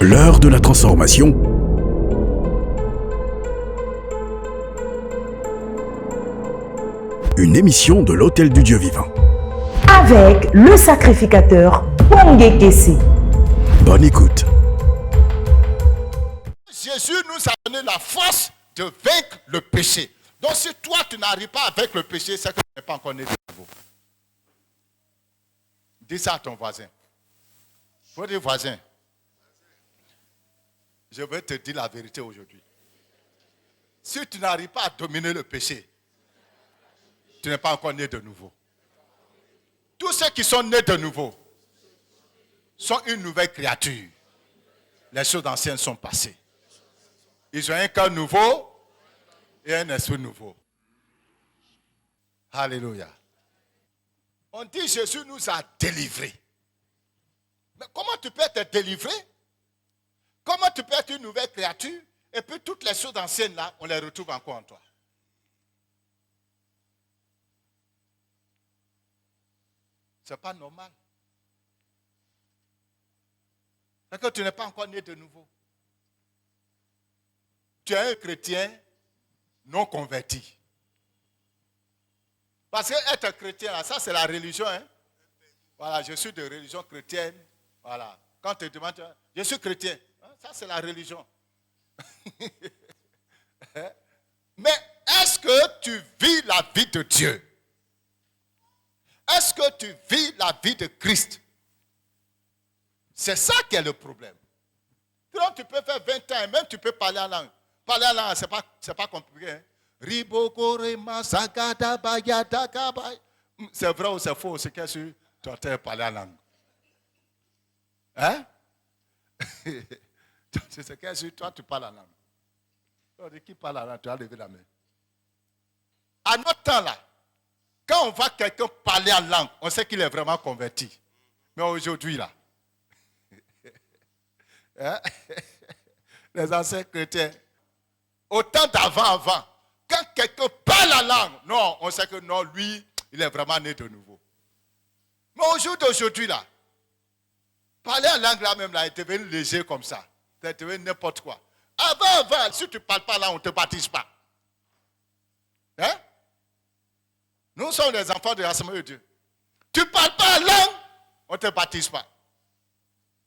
L'heure de la transformation. Une émission de l'Hôtel du Dieu Vivant. Avec le sacrificateur Bongé Kessé. Bonne écoute. Jésus nous a donné la force de vaincre le péché. Donc si toi tu n'arrives pas avec le péché, c'est que tu n'es pas encore né de nouveau. Dis ça à ton voisin. Faut dire voisin. Je vais te dire la vérité aujourd'hui. Si tu n'arrives pas à dominer le péché, tu n'es pas encore né de nouveau. Tous ceux qui sont nés de nouveau sont une nouvelle créature. Les choses anciennes sont passées. Ils ont un cœur nouveau et un esprit nouveau. Alléluia. On dit Jésus nous a délivrés. Mais comment tu peux être délivré? Comment tu peux être une nouvelle créature et puis toutes les choses anciennes là, on les retrouve encore en toi? C'est pas normal. Parce que tu n'es pas encore né de nouveau. Tu es un chrétien non converti. Parce que être chrétien, là, ça c'est la religion. Hein? Voilà, je suis de religion chrétienne. Voilà. Quand tu te demandes, je suis chrétien. Hein? Ça c'est la religion. Mais est-ce que tu vis la vie de Dieu? Est-ce que tu vis la vie de Christ? C'est ça qui est le problème. Donc tu peux faire 20 ans et même tu peux parler en langue. Parler en langue, c'est pas compliqué. Hein? C'est vrai ou c'est faux? C'est que tu entends parler en langue. Hein? C'est que toi tu parles en langue. Donc, qui parle en langue? Tu as levé la main. À notre temps là, quand on voit quelqu'un parler en langue, on sait qu'il est vraiment converti. Mais aujourd'hui là, hein? Les anciens chrétiens, au temps avant, quand quelqu'un parle en langue, non, on sait que non, lui, il est vraiment né de nouveau. Mais au jour d'aujourd'hui là, parler en langue là même là, il est devenu léger comme ça. Il est devenu n'importe quoi. Avant, si tu ne parles pas là, on ne te baptise pas. Hein? Nous sommes les enfants de l'Assemblée de Dieu. Tu ne parles pas en langue, on ne te baptise pas.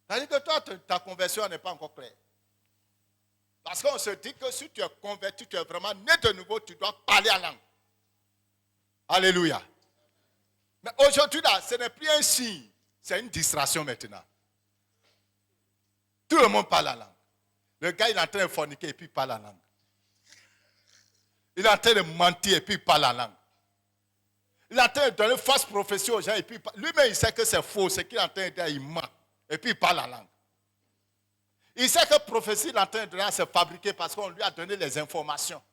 C'est-à-dire que toi, ta conversion n'est pas encore claire. Parce qu'on se dit que si tu es converti, tu es vraiment né de nouveau, tu dois parler en langue. Alléluia. Mais aujourd'hui, là, ce n'est plus un signe, c'est une distraction maintenant. Tout le monde parle en langue. Le gars, il est en train de forniquer et puis il parle en langue. Il est en train de mentir et puis il parle en langue. Il est en train de donner fausse prophétie aux gens et puis lui-même il sait que c'est faux, c'est qu'il est en train de dire, il ment et puis il parle en langue. Il sait que prophétie il est en train de donner, c'est fabriqué parce qu'on lui a donné les informations.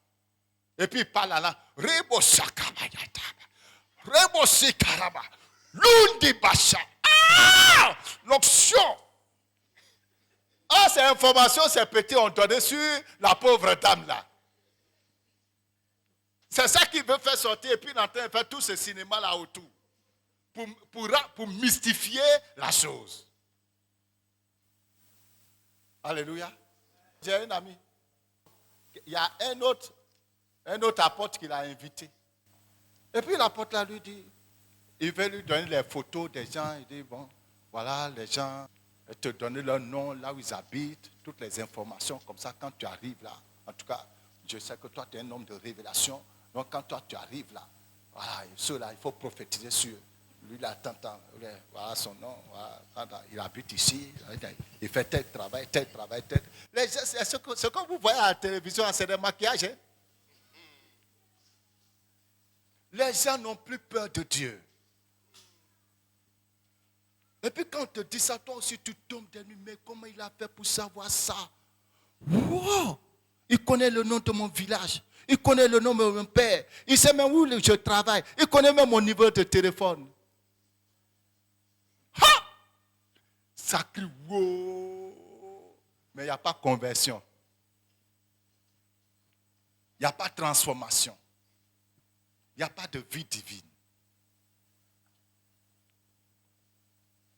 Et puis il parle en langue. Rebo Shakabayata. Rebo Shikaraba. Lundi Basha. Ah! L'option. Ah, ces informations, ces petits ont donné sur la pauvre dame là. C'est ça qu'il veut faire sortir et puis il est en train de faire tout ce cinéma là autour. Pour mystifier la chose. Alléluia. J'ai un ami. Il y a un autre apôtre qui l'a invité. Et puis l'apôtre là lui dit, il veut lui donner les photos des gens. Il dit, bon, voilà les gens, te donner leur nom, là où ils habitent, toutes les informations. Comme ça, quand tu arrives là, en tout cas, je sais que toi tu es un homme de révélation. Donc quand toi tu arrives là, voilà, ceux-là, il faut prophétiser sur eux. Lui, là, voilà son nom, voilà, il habite ici, il fait tel travail. Ce que vous voyez à la télévision, c'est des maquillages. Hein? Les gens n'ont plus peur de Dieu. Et puis quand on te dit ça, toi aussi tu tombes des nues, mais comment il a fait pour savoir ça? Wow! Il connaît le nom de mon village. Il connaît le nom de mon père. Il sait même où je travaille. Il connaît même mon niveau de téléphone. Ha! Ça crie wow! Mais il n'y a pas de conversion. Il n'y a pas de transformation. Il n'y a pas de vie divine.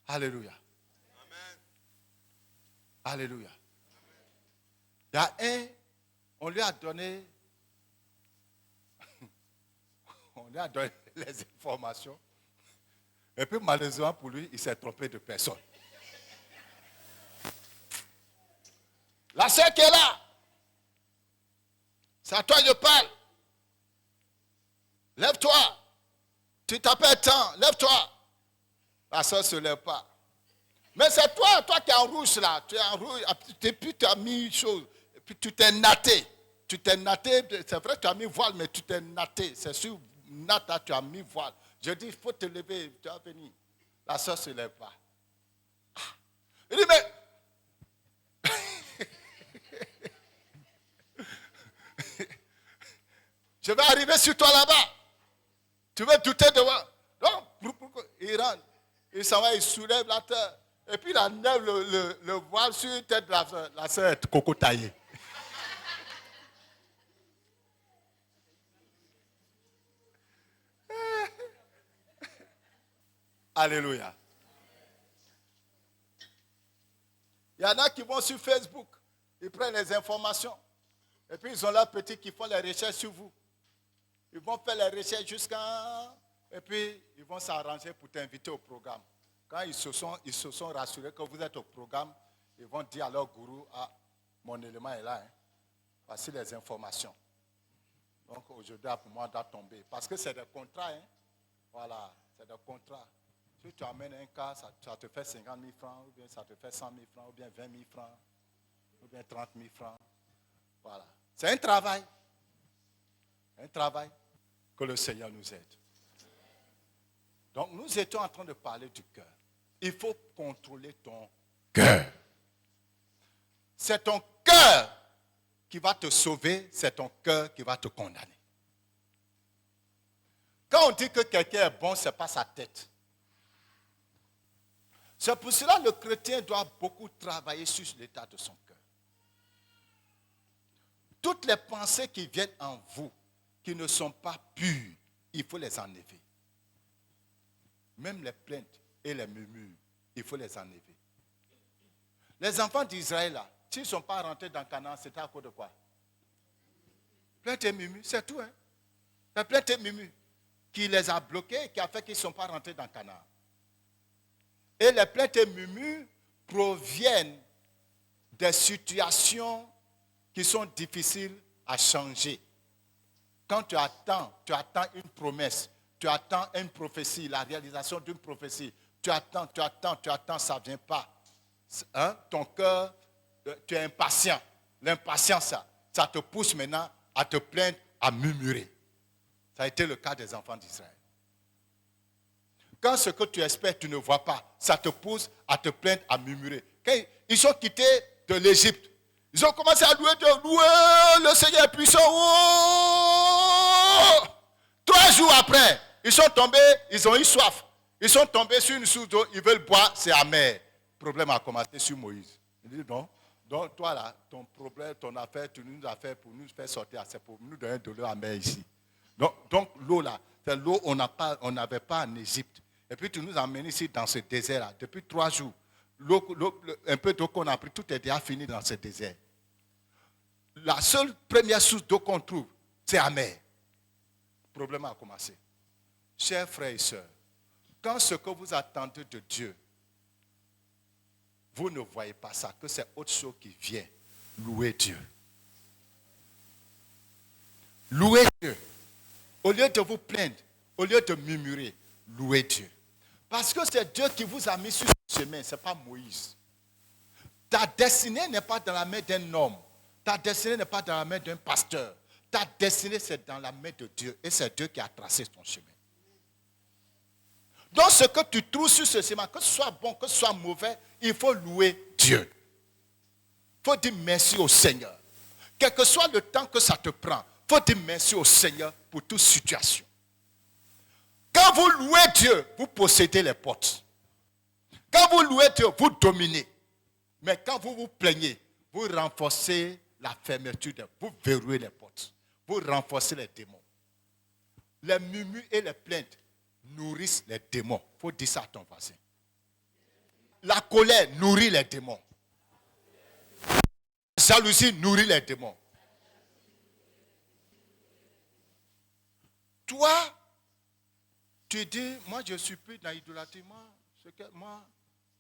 Alléluia. Alléluia. Il y a un, on lui a donné les informations. Et puis malheureusement pour lui, il s'est trompé de personne. La sœur qui est là, c'est à toi que je parle. Lève-toi. Tu t'appelles tant, lève-toi. La sœur ne se lève pas. Mais c'est toi qui es en rouge là. Tu es en rouge, et puis tu as mis une chose. Et puis tu t'es natté. Tu t'es natté, c'est vrai que tu as mis voile, mais tu t'es natté. C'est sûr, nata, tu as mis voile. Je dis, il faut te lever, tu vas venir. La sœur ne se lève pas. Il dit, mais... je vais arriver sur toi là-bas. Tu veux douter de moi? Donc, il rentre. Il s'en va, il soulève la terre. Et puis il enlève le voile sur la tête de la sœur. La sœur est cocotaillée. Alléluia. Il y en a qui vont sur Facebook. Ils prennent les informations. Et puis ils ont leurs petits qui font les recherches sur vous. Ils vont faire les recherches jusqu'à... Et puis ils vont s'arranger pour t'inviter au programme. Quand ils se sont rassurés que vous êtes au programme, ils vont dire à leur gourou, ah, mon élément est là. Hein. Voici les informations. Donc aujourd'hui, pour moi, doit tomber. Parce que c'est des contrats. Hein. Voilà, c'est des contrats. Si tu amènes un cas, ça te fait 50 000 francs, ou bien ça te fait 100 000 francs, ou bien 20 000 francs, ou bien 30 000 francs. Voilà. C'est un travail. Un travail que le Seigneur nous aide. Donc nous étions en train de parler du cœur. Il faut contrôler ton cœur. C'est ton cœur qui va te sauver, c'est ton cœur qui va te condamner. Quand on dit que quelqu'un est bon, ce n'est pas sa tête. C'est pour cela que le chrétien doit beaucoup travailler sur l'état de son cœur. Toutes les pensées qui viennent en vous, qui ne sont pas pures, il faut les enlever. Même les plaintes et les murmures, il faut les enlever. Les enfants d'Israël, là, s'ils ne sont pas rentrés dans Canaan, c'était à cause de quoi? Plaintes et murmures, c'est tout. Hein? Les plaintes et murmures qui les a bloqués et qui a fait qu'ils ne sont pas rentrés dans Canaan. Et les plaintes et murmures proviennent des situations qui sont difficiles à changer. Quand tu attends une promesse, tu attends une prophétie, la réalisation d'une prophétie, tu attends, ça ne vient pas. Hein? Ton cœur, tu es impatient. L'impatience, ça te pousse maintenant à te plaindre, à murmurer. Ça a été le cas des enfants d'Israël. Quand ce que tu espères, tu ne vois pas, ça te pousse à te plaindre, à murmurer. Quand ils ont quitté de l'Égypte, ils ont commencé à louer Dieu. Louer le Seigneur est puissant. Oh! 3 jours après, ils sont tombés, ils ont eu soif. Ils sont tombés sur une source d'eau, ils veulent boire, c'est amer. Le problème a commencé sur Moïse. Il dit non, donc toi là, ton problème, ton affaire, tu nous as fait pour nous faire sortir, c'est pour nous donner de l'eau amère ici. Donc l'eau là, c'est l'eau qu'on n'avait pas en Égypte. Et puis tu nous as amenés ici dans ce désert là, depuis 3 jours. Un peu d'eau qu'on a pris, tout est déjà fini dans ce désert. La seule première source d'eau qu'on trouve, c'est amer. Le problème a commencé. Chers frères et sœurs, quand ce que vous attendez de Dieu, vous ne voyez pas ça, que c'est autre chose qui vient, louer Dieu. Louez Dieu. Au lieu de vous plaindre, au lieu de murmurer, louez Dieu. Parce que c'est Dieu qui vous a mis sur ce chemin, ce n'est pas Moïse. Ta destinée n'est pas dans la main d'un homme. Ta destinée n'est pas dans la main d'un pasteur. Ta destinée, c'est dans la main de Dieu. Et c'est Dieu qui a tracé ton chemin. Donc, ce que tu trouves sur ce chemin, que ce soit bon, que ce soit mauvais, il faut louer Dieu. Il faut dire merci au Seigneur. Quel que soit le temps que ça te prend, il faut dire merci au Seigneur pour toute situation. Quand vous louez Dieu, vous possédez les portes. Quand vous louez Dieu, vous dominez. Mais quand vous vous plaignez, vous renforcez la fermeture, vous verrouillez les portes. Vous renforcez les démons. Les murmures et les plaintes nourrissent les démons. Il faut dire ça à ton voisin. La colère nourrit les démons. jalousie nourrit les démons. Toi, tu dis, moi je suis plus dans l'idolâtrie. Moi,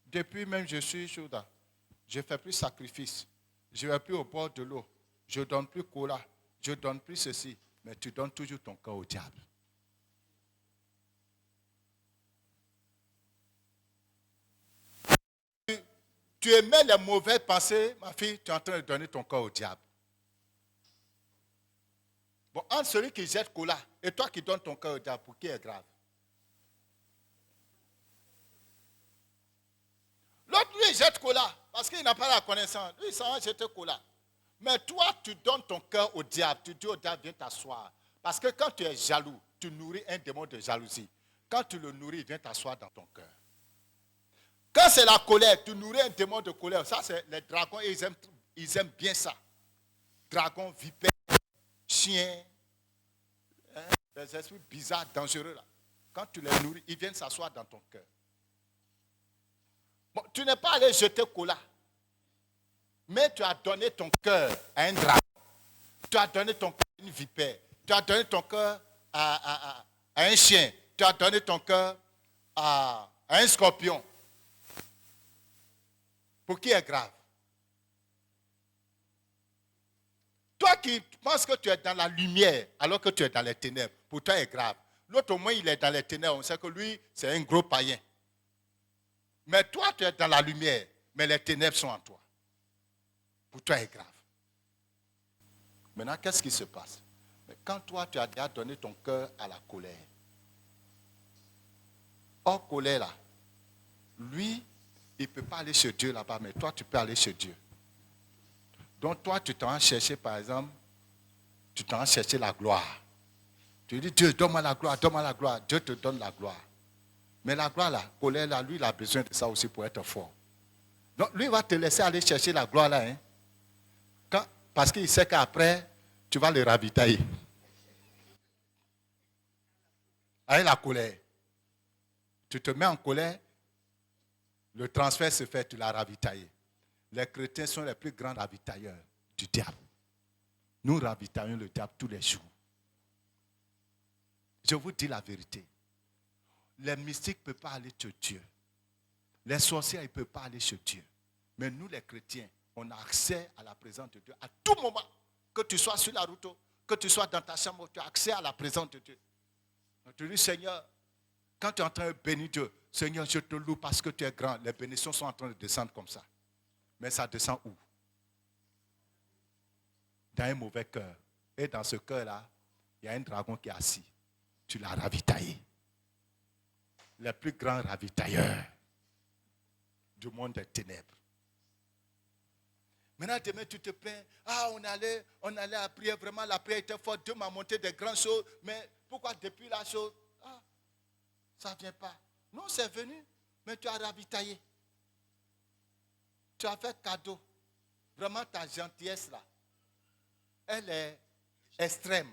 depuis même je suis chouda. Je ne fais plus sacrifice. Je ne vais plus au bord de l'eau. Je ne donne plus cola. Je ne donne plus ceci. Mais tu donnes toujours ton cœur au diable. Tu émets les mauvaises pensées, ma fille, tu es en train de donner ton cœur au diable. Bon, entre celui qui jette cola et toi qui donnes ton cœur au diable, pour qui est grave? L'autre, lui, il jette cola parce qu'il n'a pas la connaissance. Lui, il s'en va jeter cola. Mais toi, tu donnes ton cœur au diable. Tu dis au diable, viens t'asseoir. Parce que quand tu es jaloux, tu nourris un démon de jalousie. Quand tu le nourris, il vient t'asseoir dans ton cœur. Quand c'est la colère, tu nourris un démon de colère. Ça, c'est les dragons, ils aiment bien ça. Dragons, vipères, chiens, des esprits bizarres, dangereux là. Quand tu les nourris, ils viennent s'asseoir dans ton cœur. Bon, tu n'es pas allé jeter cola, mais tu as donné ton cœur à un dragon. Tu as donné ton cœur à une vipère. Tu as donné ton cœur à un chien. Tu as donné ton cœur à un scorpion. Pour qui est grave? Toi qui penses que tu es dans la lumière alors que tu es dans les ténèbres, pour toi est grave. L'autre au moins il est dans les ténèbres, on sait que lui c'est un gros païen. Mais toi tu es dans la lumière, mais les ténèbres sont en toi. Pour toi est grave. Maintenant qu'est-ce qui se passe? Mais quand toi tu as déjà donné ton cœur à la colère, hors colère là, lui il ne peut pas aller chez Dieu là-bas, mais toi tu peux aller chez Dieu. Donc toi, tu t'en vas chercher, par exemple, tu t'en vas chercher la gloire. Tu dis, Dieu, donne-moi la gloire, donne-moi la gloire. Dieu te donne la gloire. Mais la gloire, la colère, là, lui, il a besoin de ça aussi pour être fort. Donc lui, il va te laisser aller chercher la gloire là. Hein? Parce qu'il sait qu'après, tu vas le ravitailler. Avec la colère. Tu te mets en colère, le transfert se fait, tu l'as ravitaillé. Les chrétiens sont les plus grands ravitailleurs du diable. Nous ravitaillons le diable tous les jours. Je vous dis la vérité. Les mystiques ne peuvent pas aller chez Dieu. Les sorciers ne peuvent pas aller chez Dieu. Mais nous, les chrétiens, on a accès à la présence de Dieu à tout moment. Que tu sois sur la route, que tu sois dans ta chambre, tu as accès à la présence de Dieu. Donc, tu dis, Seigneur, quand tu es en train de bénir Dieu, Seigneur, je te loue parce que tu es grand. Les bénédictions sont en train de descendre comme ça. Mais ça descend où? Dans un mauvais cœur. Et dans ce cœur-là, il y a un dragon qui est assis. Tu l'as ravitaillé. Le plus grand ravitailleur du monde des ténèbres. Maintenant, demain, tu te plains. Ah, on allait à prier. Vraiment, la prière était forte. Dieu m'a montré des grandes choses. Mais pourquoi depuis la chose, ça ne vient pas? Non, c'est venu. Mais tu as ravitaillé. Tu as fait cadeau. Vraiment, ta gentillesse là, elle est extrême.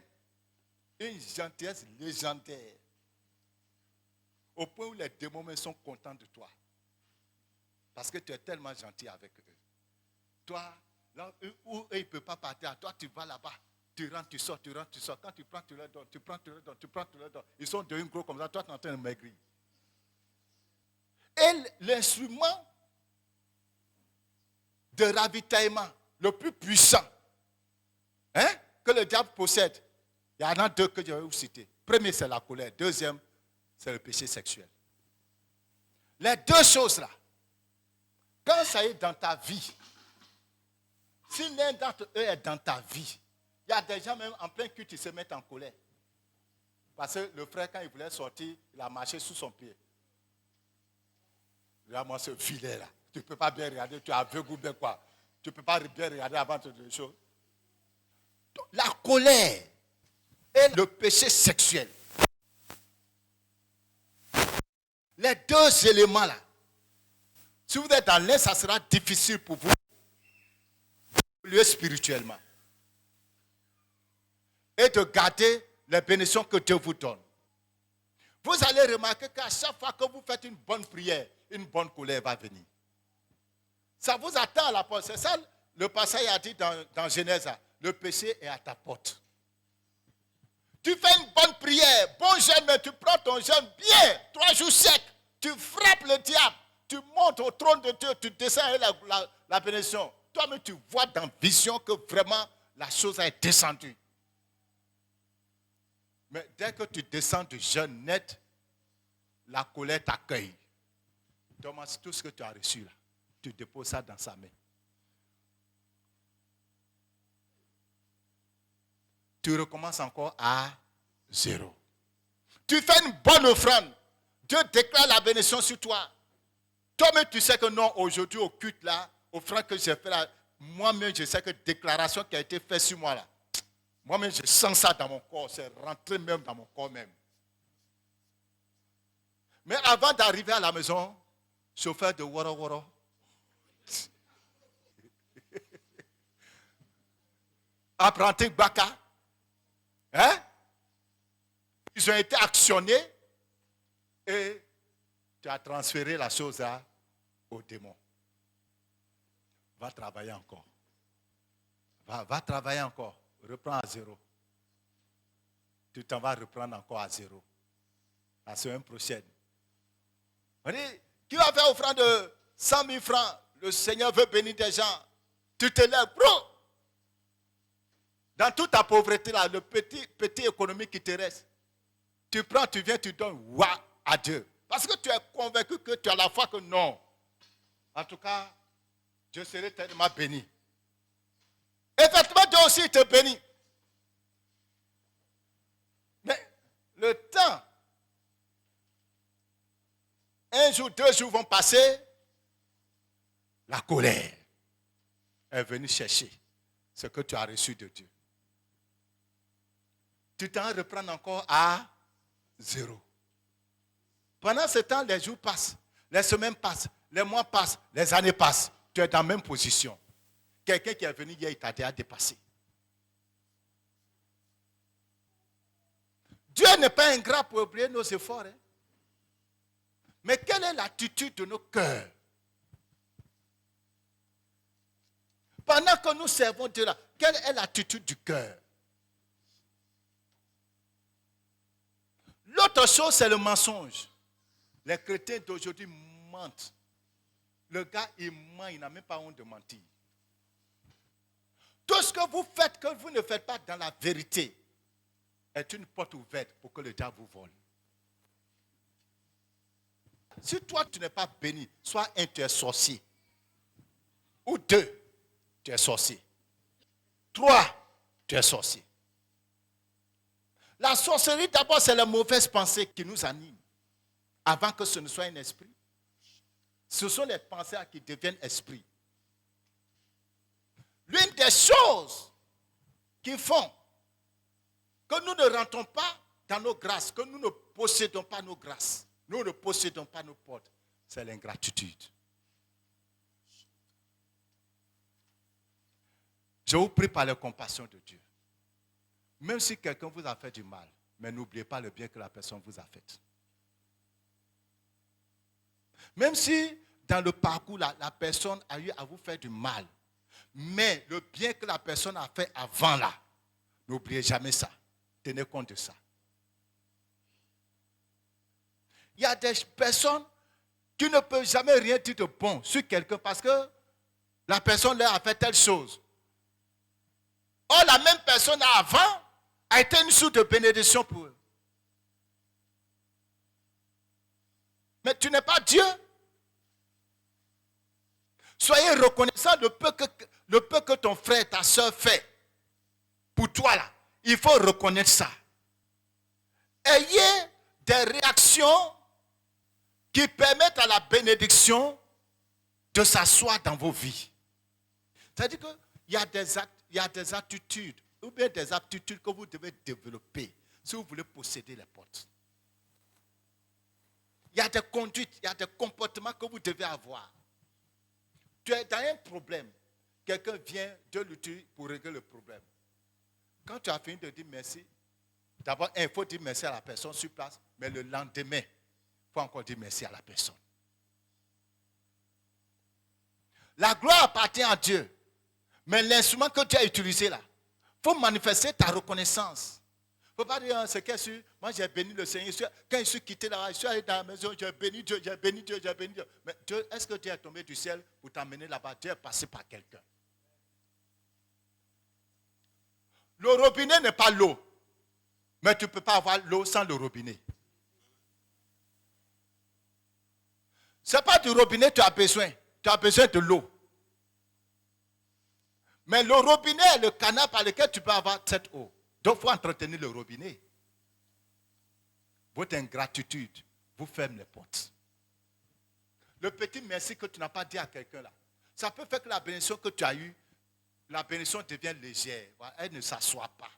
Une gentillesse légendaire. Au point où les démons sont contents de toi. Parce que tu es tellement gentil avec eux. Toi, là où eux, ils ne peuvent pas partir, toi, tu vas là-bas. Tu rentres, tu sors, tu rentres, tu sors. Quand tu prends, tu leur donnes, tu prends, tu leur donnes, tu prends, tu leur donnes. Ils sont devenus gros comme ça, toi, tu es en train de maigrir. Et l'instrument de ravitaillement le plus puissant que le diable possède, il y en a deux que je vais vous citer. Premier, c'est la colère. Deuxième, c'est le péché sexuel. Les deux choses-là, quand ça est dans ta vie, si l'un d'entre eux est dans ta vie, il y a des gens même en plein culte qui se mettent en colère. Parce que le frère, quand il voulait sortir, il a marché sous son pied. Regarde-moi ce filet-là. Tu ne peux pas bien regarder, tu es aveugle ou bien quoi. Tu ne peux pas bien regarder avant de faire des choses. Donc, la colère et le péché sexuel. Les deux éléments-là. Si vous êtes dans l'un, ça sera difficile pour vous d'évoluer spirituellement. Et de garder les bénédictions que Dieu vous donne. Vous allez remarquer qu'à chaque fois que vous faites une bonne prière, une bonne colère va venir. Ça vous attend à la porte. C'est ça le passage a dit dans Genèse, le péché est à ta porte. Tu fais une bonne prière, bon jeûne, mais tu prends ton jeûne bien, 3 jours secs, tu frappes le diable, tu montes au trône de Dieu, tu descends avec la bénédiction. Toi-même, tu vois dans vision que vraiment la chose est descendue. Mais dès que tu descends du jeûne net, la colère t'accueille. Thomas, tout ce que tu as reçu là, tu déposes ça dans sa main. Tu recommences encore à 0. Tu fais une bonne offrande. Dieu déclare la bénédiction sur toi. Toi-même, tu sais que non, aujourd'hui, au culte là, offrande que j'ai fait là, moi-même, je sais que déclaration qui a été faite sur moi là, moi-même, je sens ça dans mon corps. C'est rentré même dans mon corps même. Mais avant d'arriver à la maison, chauffeur de Woro Woro, apprenti Baka, hein? Ils ont été actionnés et tu as transféré la chose au démon. Va travailler encore. Va travailler encore. Reprends à 0. Tu t'en vas reprendre encore à 0. La semaine prochaine. On dit, qui va faire offrande de 100 000 francs? Le Seigneur veut bénir des gens. Tu te lèves, bro. Dans toute ta pauvreté, là, le petit économique qui te reste, tu prends, tu viens, tu donnes à Dieu. Parce que tu es convaincu que tu as la foi que non. En tout cas, Dieu serait tellement béni. Effectivement, Dieu aussi te bénit. Mais le temps, 1 jour, 2 jours vont passer, la colère est venue chercher ce que tu as reçu de Dieu. Tu t'en reprends encore à 0. Pendant ce temps, les jours passent, les semaines passent, les mois passent, les années passent. Tu es dans la même position. Quelqu'un qui est venu hier, il t'a déjà dépassé. Dieu n'est pas ingrat pour oublier nos efforts. Hein? Mais quelle est l'attitude de nos cœurs? Pendant que nous servons Dieu là, quelle est l'attitude du cœur? L'autre chose, c'est le mensonge. Les chrétiens d'aujourd'hui mentent. Le gars, il ment, il n'a même pas honte de mentir. Tout ce que vous faites, que vous ne faites pas dans la vérité, est une porte ouverte pour que le diable vous vole. Si toi, tu n'es pas béni, soit un, tu es sorcier. Ou 2, tu es sorcier. 3, tu es sorcier. La sorcellerie, d'abord, c'est la mauvaise pensée qui nous anime. Avant que ce ne soit un esprit. Ce sont les pensées qui deviennent esprit. L'une des choses qui font que nous ne rentrons pas dans nos grâces, que nous ne possédons pas nos grâces, nous ne possédons pas nos portes, c'est l'ingratitude. Je vous prie par la compassion de Dieu. Même si quelqu'un vous a fait du mal, mais n'oubliez pas le bien que la personne vous a fait. Même si dans le parcours, la personne a eu à vous faire du mal, mais le bien que la personne a fait avant là, n'oubliez jamais ça. Tenez compte de ça. Il y a des personnes qui ne peuvent jamais rien dire de bon sur quelqu'un parce que la personne leur a fait telle chose. Or, la même personne avant a été une source de bénédiction pour eux. Mais tu n'es pas Dieu. Soyez reconnaissant le peu que ton frère, ta soeur fait pour toi là. Il faut reconnaître ça. Ayez des réactions qui permettent à la bénédiction de s'asseoir dans vos vies. C'est-à-dire qu'il y a des attitudes ou bien des aptitudes que vous devez développer si vous voulez posséder les portes. Il y a des conduites, il y a des comportements que vous devez avoir. Tu es dans un problème. Quelqu'un vient, Dieu l'utilise pour régler le problème. Quand tu as fini de dire merci, d'abord, il faut dire merci à la personne sur place, mais le lendemain, il faut encore dire merci à la personne. La gloire appartient à Dieu. Mais l'instrument que tu as utilisé là, il faut manifester ta reconnaissance. Il ne faut pas dire, c'est qu'est-ce que moi j'ai béni le Seigneur. Quand je suis quitté là, je suis allé dans la maison, j'ai béni Dieu, j'ai béni Dieu, j'ai béni Dieu. Mais Dieu, est-ce que Dieu est tombé du ciel pour t'amener là-bas? Dieu est passé par quelqu'un. Le robinet n'est pas l'eau. Mais tu ne peux pas avoir l'eau sans le robinet. Ce n'est pas du robinet que tu as besoin. Tu as besoin de l'eau. Mais le robinet est le canal par lequel tu peux avoir cette eau. Donc, il faut entretenir le robinet. Votre ingratitude vous ferme les portes. Le petit merci que tu n'as pas dit à quelqu'un là, ça peut faire que la bénédiction que tu as eue, la bénédiction devient légère. Elle ne s'assoit pas.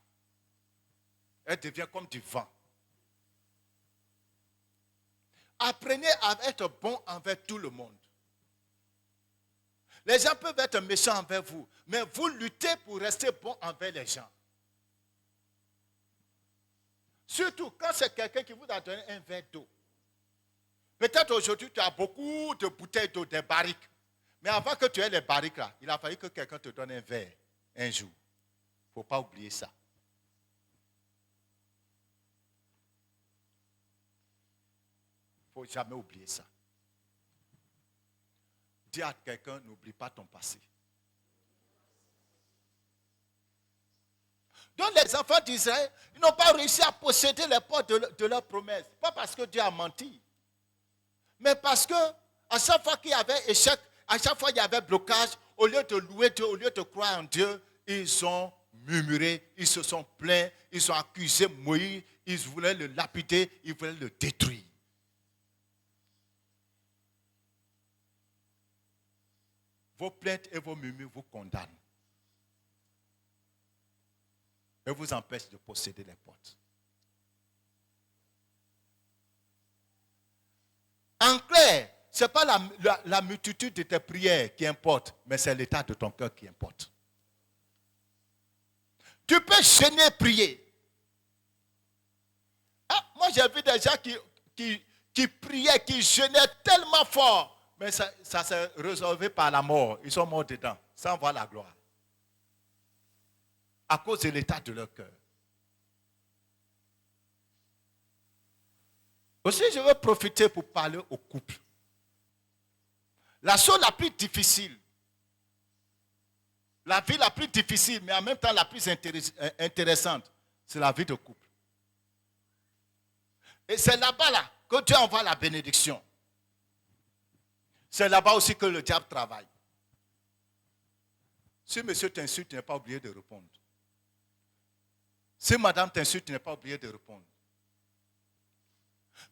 Elle devient comme du vent. Apprenez à être bon envers tout le monde. Les gens peuvent être méchants envers vous, mais vous luttez pour rester bon envers les gens. Surtout quand c'est quelqu'un qui vous a donné un verre d'eau. Peut-être aujourd'hui tu as beaucoup de bouteilles d'eau, des barriques. Mais avant que tu aies les barriques là, il a fallu que quelqu'un te donne un verre un jour. Il ne faut pas oublier ça. Il ne faut jamais oublier ça. Dis à quelqu'un, n'oublie pas ton passé. Donc les enfants d'Israël, ils n'ont pas réussi à posséder les portes de leur promesse. Pas parce que Dieu a menti. Mais parce que à chaque fois qu'il y avait échec, à chaque fois qu'il y avait blocage, au lieu de louer Dieu, au lieu de croire en Dieu, ils ont murmuré, ils se sont plaints, ils ont accusé Moïse, ils voulaient le lapider, ils voulaient le détruire. Vos plaintes et vos murmures vous condamnent. Et vous empêchent de posséder les portes. En clair, ce n'est pas la multitude de tes prières qui importe, mais c'est l'état de ton cœur qui importe. Tu peux jeûner, prier. Ah, moi, j'ai vu des gens qui priaient, qui jeûnaient tellement fort. Mais ça s'est résolvé par la mort. Ils sont morts dedans, sans voir la gloire. À cause de l'état de leur cœur. Aussi, je veux profiter pour parler au couple. La chose la plus difficile, la vie la plus difficile, mais en même temps la plus intéressante, c'est la vie de couple. Et c'est là-bas là, que Dieu envoie la bénédiction. C'est là-bas aussi que le diable travaille. Si monsieur t'insulte, tu n'es pas obligé de répondre. Si madame t'insulte, tu n'es pas obligé de répondre.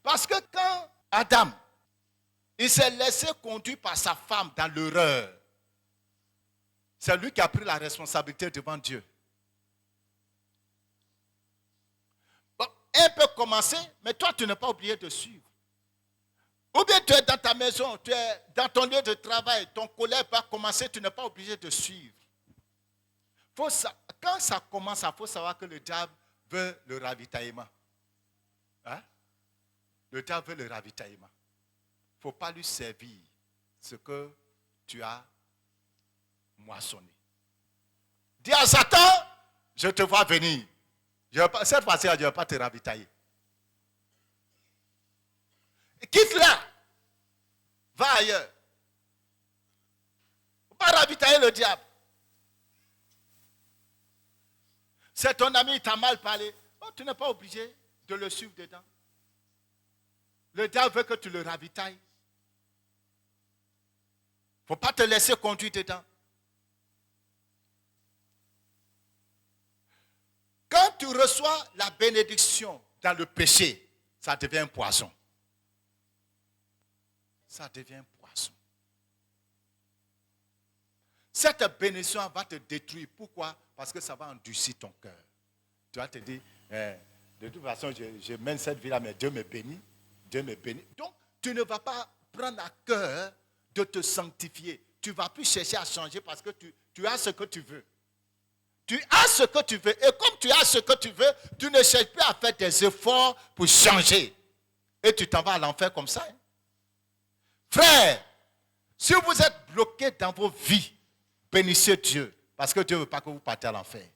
Parce que quand Adam, il s'est laissé conduire par sa femme dans l'erreur, c'est lui qui a pris la responsabilité devant Dieu. Bon, elle peut commencer, mais toi, tu n'es pas obligé de suivre. Ou bien tu es dans ta maison, tu es dans ton lieu de travail, ton collègue va commencer, tu n'es pas obligé de suivre. Quand ça commence, il faut savoir que le diable veut le ravitaillement. Hein? Le diable veut le ravitaillement. Il ne faut pas lui servir ce que tu as moissonné. Dis à Satan, je te vois venir. Cette fois-ci, je ne vais pas te ravitailler. Quitte-la. Va ailleurs. Il ne faut pas ravitailler le diable. C'est ton ami, il t'a mal parlé. Oh, tu n'es pas obligé de le suivre dedans. Le diable veut que tu le ravitailles. Il ne faut pas te laisser conduire dedans. Quand tu reçois la bénédiction dans le péché, ça devient un poison. Ça devient un poison. Cette bénédiction va te détruire. Pourquoi? Parce que ça va endurcir ton cœur. Tu vas te dire, de toute façon, je mène cette vie-là, mais Dieu me bénit. Dieu me bénit. Donc, tu ne vas pas prendre à cœur de te sanctifier. Tu ne vas plus chercher à changer parce que tu as ce que tu veux. Tu as ce que tu veux. Et comme tu as ce que tu veux, tu ne cherches plus à faire des efforts pour changer. Et tu t'en vas à l'enfer comme ça. Hein? Frère, si vous êtes bloqué dans vos vies, bénissez Dieu. Parce que Dieu ne veut pas que vous partiez à l'enfer.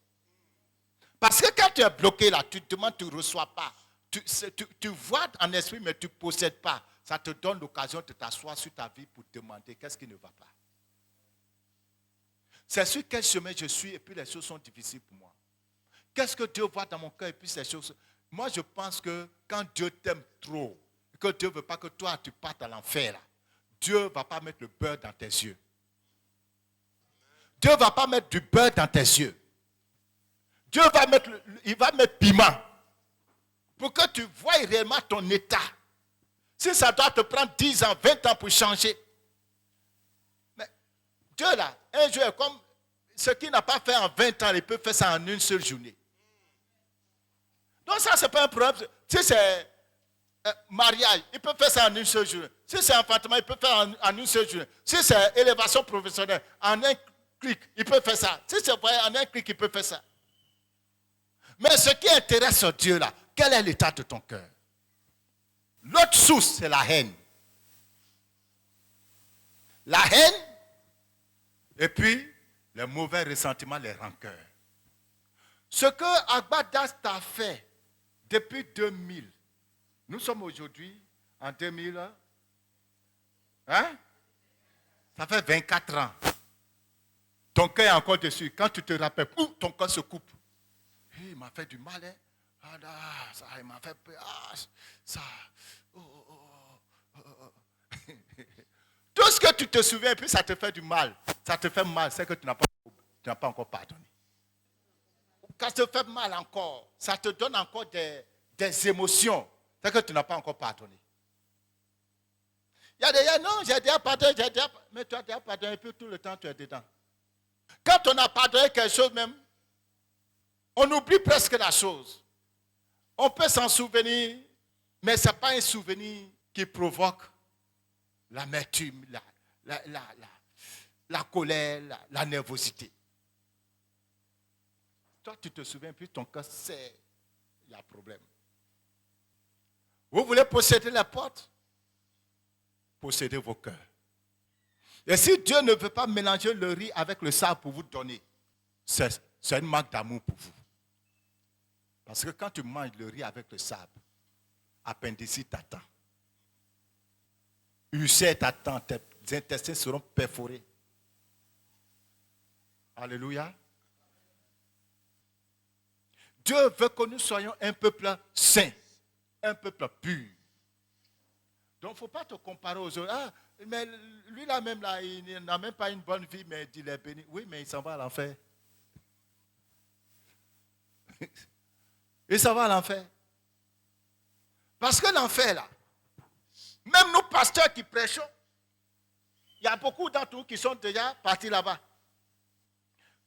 Parce que quand tu es bloqué là, tu demandes, tu ne reçois pas. Tu vois en esprit, mais tu ne possèdes pas. Ça te donne l'occasion de t'asseoir sur ta vie pour te demander qu'est-ce qui ne va pas. C'est sur quel chemin je suis et puis les choses sont difficiles pour moi. Qu'est-ce que Dieu voit dans mon cœur et puis ces choses. Moi, je pense que quand Dieu t'aime trop, que Dieu ne veut pas que toi, tu partes à l'enfer, là, Dieu ne va pas mettre le beurre dans tes yeux. Dieu ne va pas mettre du beurre dans tes yeux. Dieu il va mettre piment pour que tu voies réellement ton état. Si ça doit te prendre 10 ans, 20 ans pour changer. Mais Dieu là, un jour, comme ce qu'il n'a pas fait en 20 ans, il peut faire ça en une seule journée. Donc ça, ce n'est pas un problème. Si c'est mariage, il peut faire ça en une seule journée. Si c'est enfantement, il peut faire en une seule journée. Si c'est élévation professionnelle, en un clic, il peut faire ça. Si c'est vrai, en un clic, il peut faire ça. Mais ce qui intéresse Dieu là, quel est l'état de ton cœur? L'autre source, c'est la haine. La haine, et puis les mauvais ressentiments, les rancœurs. Ce que Agbadas t'a fait depuis 2000, nous sommes aujourd'hui en 2000, hein? Ça fait 24 ans. Ton cœur est encore dessus. Quand tu te rappelles, ton cœur se coupe. Il m'a fait du mal, hein? Ça, il m'a fait peur. Ça. Tout ce que tu te souviens, puis ça te fait du mal. Ça te fait mal, c'est que tu n'as pas encore pardonné. Quand ça te fait mal encore, ça te donne encore des émotions, c'est que tu n'as pas encore pardonné. Il y a des gens, non, j'ai déjà pardonné, mais tu as déjà pardonné, et puis tout le temps tu es dedans. Quand on a pardonné quelque chose même, on oublie presque la chose. On peut s'en souvenir, mais ce n'est pas un souvenir qui provoque l'amertume, la colère, la nervosité. Toi, tu te souviens, puis ton cœur sait, il y a un problème. Vous voulez posséder la porte? Possédez vos cœurs. Et si Dieu ne veut pas mélanger le riz avec le sable pour vous donner, c'est une marque d'amour pour vous. Parce que quand tu manges le riz avec le sable, appendicite t'attend. Ulcère t'attend, tes intestins seront perforés. Alléluia. Dieu veut que nous soyons un peuple saint, un peuple pur. Donc il ne faut pas te comparer aux autres. Ah, mais lui là même, là, il n'a même pas une bonne vie, mais il est béni. Oui, mais il s'en va à l'enfer. Il s'en va à l'enfer. Parce que l'enfer là, même nous pasteurs qui prêchons, il y a beaucoup d'entre nous qui sont déjà partis là-bas.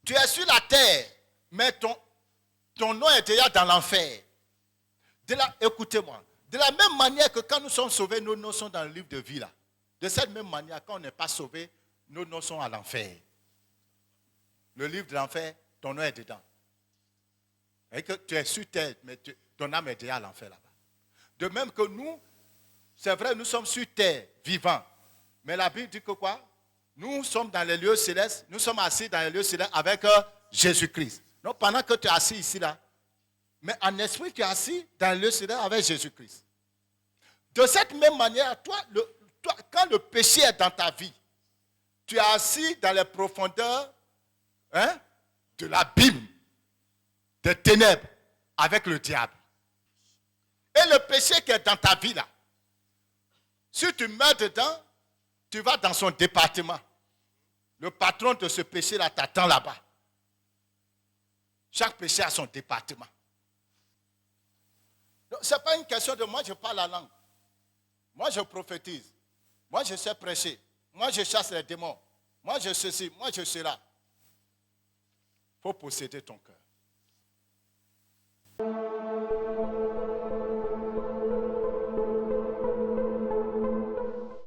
Tu es sur la terre, mais ton nom est déjà dans l'enfer. Écoutez-moi, de la même manière que quand nous sommes sauvés, nos noms sont dans le livre de vie là. De cette même manière, quand on n'est pas sauvé, nos noms sont à l'enfer. Le livre de l'enfer, ton nom est dedans. Et que tu es sur terre, mais ton âme est déjà à l'enfer là-bas. De même que nous, c'est vrai, nous sommes sur terre, vivants. Mais la Bible dit que quoi? Nous sommes dans les lieux célestes, nous sommes assis dans les lieux célestes avec Jésus-Christ. Donc pendant que tu es assis ici là, mais en esprit tu es assis dans les lieux célestes avec Jésus-Christ. De cette même manière, toi, quand le péché est dans ta vie, tu es assis dans les profondeurs de l'abîme, des ténèbres, avec le diable. Et le péché qui est dans ta vie là, si tu meurs dedans, tu vas dans son département. Le patron de ce péché là t'attend là-bas. Chaque péché a son département. Ce n'est pas une question de moi je parle la langue. Moi je prophétise. Moi je sais prêcher. Moi je chasse les démons. Moi je ceci, moi je cela. Il faut posséder ton cœur.